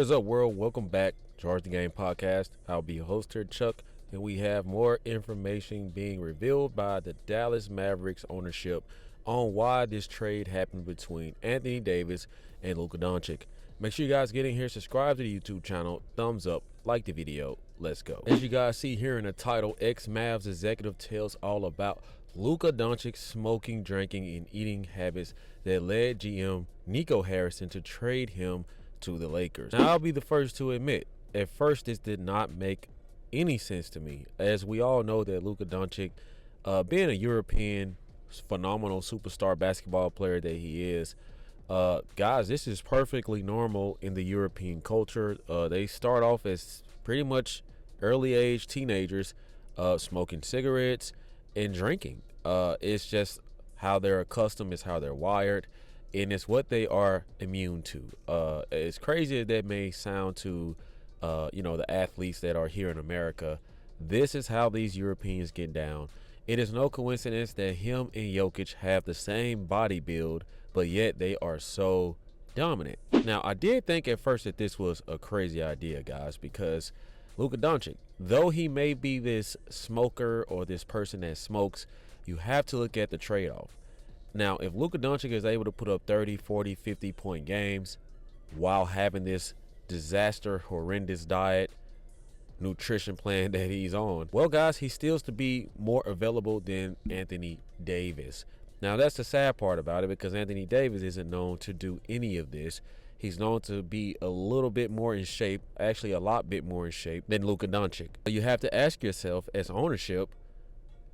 What is up, world? Welcome back, Charge the Game podcast. I'll be your host here, Chuck, and we have more information being revealed by the Dallas Mavericks ownership on why this trade happened between Anthony Davis and Luka Doncic. Make sure you guys get in here, subscribe to the YouTube channel, thumbs up, like the video. Let's go. As you guys see here in the title, ex-Mavs executive tells all about Luka Doncic's smoking, drinking, and eating habits that led GM Nico Harrison to trade him to the Lakers. Now, I'll be the first to admit, at first this did not make any sense to me, as we all know that Luka Doncic, being a European phenomenal superstar basketball player that he is, guys, this is perfectly normal in the European culture. They start off as pretty much early age teenagers, smoking cigarettes and drinking. It's just how they're accustomed, it's how they're wired, and it's what they are immune to. As crazy as that may sound to the athletes that are here in America, this is how these Europeans get down. It is no coincidence that him and Jokic have the same body build, but yet they are so dominant. Now, I did think at first that this was a crazy idea, guys, because Luka Doncic, though he may be this smoker or this person that smokes, you have to look at the trade-off. Now, if Luka Doncic is able to put up 30, 40, 50-point games while having this disaster, horrendous diet, nutrition plan that he's on, well, guys, he steals to be more available than Anthony Davis. Now, that's the sad part about it, because Anthony Davis isn't known to do any of this. He's known to be a little bit more in shape, actually a lot bit more in shape than Luka Doncic. You have to ask yourself, as ownership,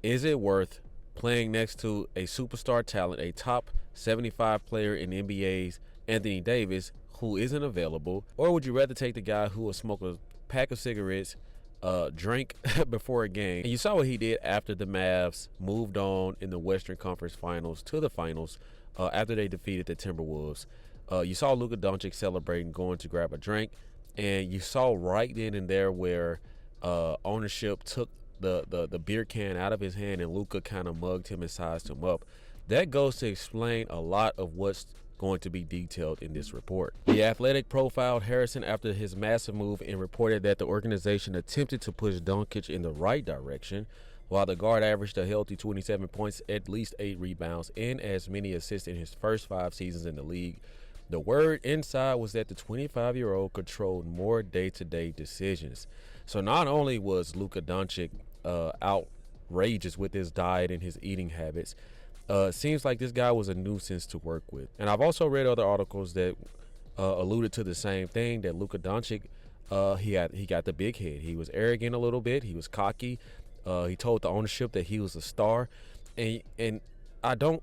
is it worth playing next to a superstar talent, a top 75 player in the NBA's Anthony Davis, who isn't available? Or would you rather take the guy who will smoke a pack of cigarettes, drink before a game? And you saw what he did after the Mavs moved on in the Western Conference Finals to the finals after they defeated the Timberwolves. You saw Luka Doncic celebrating, going to grab a drink, and you saw right then and there where ownership took the beer can out of his hand and Luka kind of mugged him and sized him up. That goes to explain a lot of what's going to be detailed in this report. The Athletic profiled Harrison after his massive move and reported that the organization attempted to push Doncic in the right direction. While the guard averaged a healthy 27 points, at least 8 rebounds, and as many assists in his first 5 seasons in the league, the word inside was that the 25-year-old controlled more day-to-day decisions. So not only was Luka Doncic outrageous with his diet and his eating habits, seems like this guy was a nuisance to work with. And I've also read other articles that alluded to the same thing, that Luka Doncic, he got the big head. He was arrogant a little bit. He was cocky. He told the ownership that he was a star. And I don't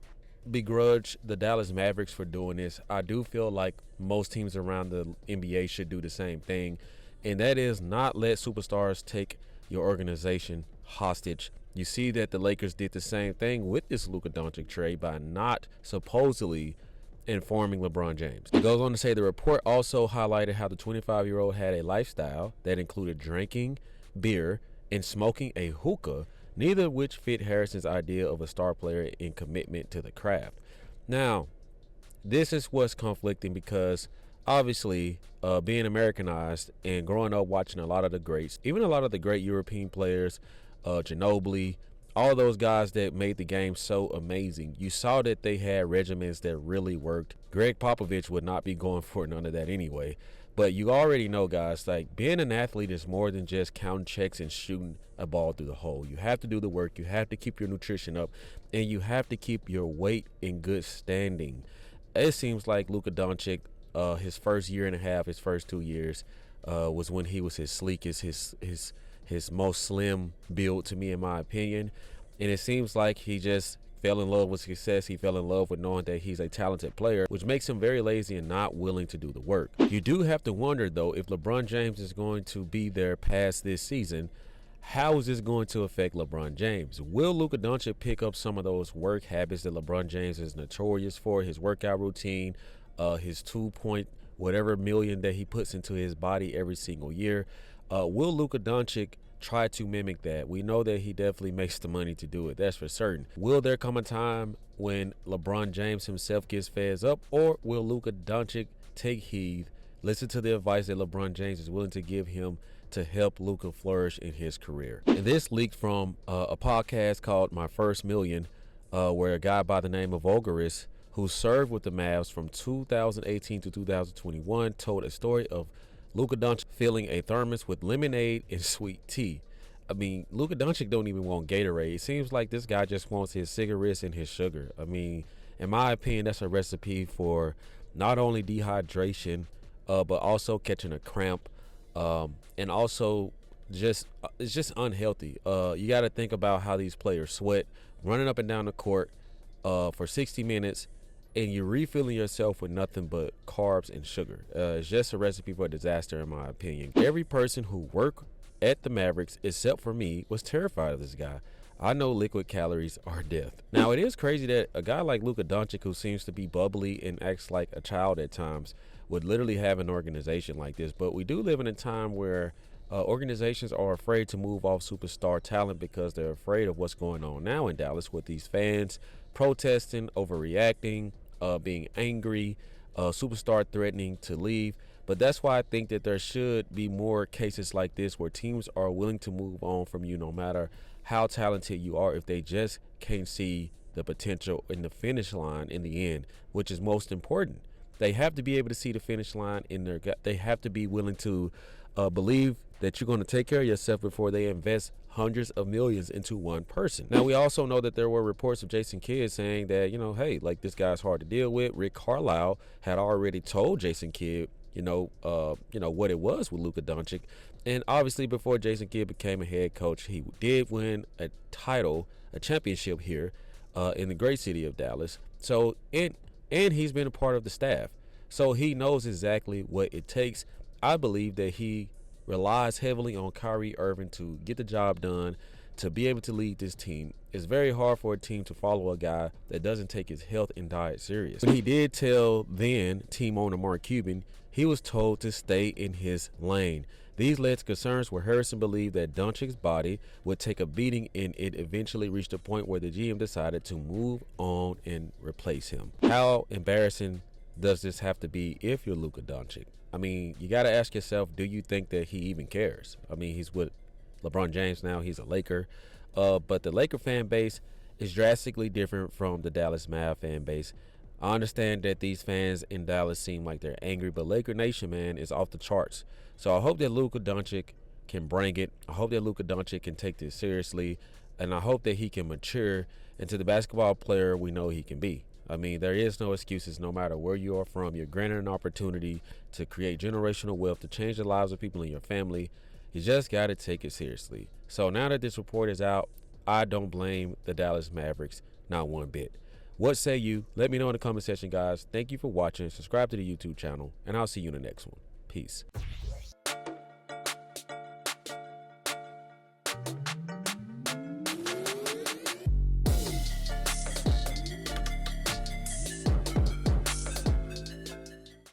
begrudge the Dallas Mavericks for doing this. I do feel like most teams around the NBA should do the same thing, and that is not let superstars take your organization hostage. You see that the Lakers did the same thing with this Luka Doncic trade by not supposedly informing LeBron James. It goes on to say the report also highlighted how the 25-year-old had a lifestyle that included drinking beer and smoking a hookah, neither of which fit Harrison's idea of a star player in commitment to the craft. Now, this is what's conflicting, because obviously being Americanized and growing up watching a lot of the greats, even a lot of the great European players, Ginobili, all those guys that made the game so amazing, you saw that they had regimens that really worked. Greg Popovich would not be going for none of that anyway. But you already know, guys, like, being an athlete is more than just counting checks and shooting a ball through the hole. You have to do the work. You have to keep your nutrition up, and you have to keep your weight in good standing. It seems like Luka Doncic, his first year and a half, his first 2 years, was when he was his sleekest, his most slim build, to me, in my opinion. And it seems like he just fell in love with success. He fell in love with knowing that he's a talented player, which makes him very lazy and not willing to do the work. You do have to wonder, though, if LeBron James is going to be there past this season, how is this going to affect LeBron James? Will Luka Doncic pick up some of those work habits that LeBron James is notorious for, his workout routine, his 2 whatever million that he puts into his body every single year? Will Luka Doncic try to mimic that? We know that he definitely makes the money to do it. That's for certain. Will there come a time when LeBron James himself gets fed up, or will Luka Doncic take heed Listen to the advice that LeBron James is willing to give him to help Luka flourish in his career. And this leaked from a podcast called My First Million, where a guy by the name of Olgaris, who served with the Mavs from 2018 to 2021, told a story of Luka Doncic filling a thermos with lemonade and sweet tea. I mean, Luka Doncic don't even want Gatorade. It seems like this guy just wants his cigarettes and his sugar. I mean, in my opinion, that's a recipe for not only dehydration, but also catching a cramp, and also it's just unhealthy. You got to think about how these players sweat, running up and down the court for 60 minutes, and you're refilling yourself with nothing but carbs and sugar. It's just a recipe for disaster, in my opinion. Every person who worked at the Mavericks, except for me, was terrified of this guy. I know liquid calories are death. Now, it is crazy that a guy like Luka Doncic, who seems to be bubbly and acts like a child at times, would literally have an organization like this. But we do live in a time where organizations are afraid to move off superstar talent because they're afraid of what's going on now in Dallas with these fans protesting, overreacting, being angry, superstar threatening to leave. But that's why I think that there should be more cases like this where teams are willing to move on from you no matter how talented you are if they just can't see the potential in the finish line in the end, which is most important. They have to be able to see the finish line in their gut. They have to be willing to believe that you're going to take care of yourself before they invest hundreds of millions into one person. Now, we also know that there were reports of Jason Kidd saying that, hey, like, this guy's hard to deal with. Rick Carlisle had already told Jason Kidd, what it was with Luka Doncic. And obviously, before Jason Kidd became a head coach, he did win a championship here in the great city of Dallas. So, and he's been a part of the staff. So he knows exactly what it takes. I believe that he relies heavily on Kyrie Irving to get the job done, to be able to lead this team. It's very hard for a team to follow a guy that doesn't take his health and diet serious. But he did tell then team owner Mark Cuban he was told to stay in his lane. These led to concerns where Harrison believed that Doncic's body would take a beating, and it eventually reached a point where the GM decided to move on and replace him. How embarrassing does this have to be if you're Luka Doncic? I mean, you got to ask yourself, do you think that he even cares? I mean, he's with LeBron James now. He's a Laker. But the Laker fan base is drastically different from the Dallas Mav fan base. I understand that these fans in Dallas seem like they're angry, but Laker Nation, man, is off the charts. So I hope that Luka Doncic can bring it. I hope that Luka Doncic can take this seriously. And I hope that he can mature into the basketball player we know he can be. I mean, there is no excuses no matter where you are from. You're granted an opportunity to create generational wealth, to change the lives of people in your family. You just got to take it seriously. So now that this report is out, I don't blame the Dallas Mavericks, not one bit. What say you? Let me know in the comment section, guys. Thank you for watching. Subscribe to the YouTube channel, and I'll see you in the next one. Peace.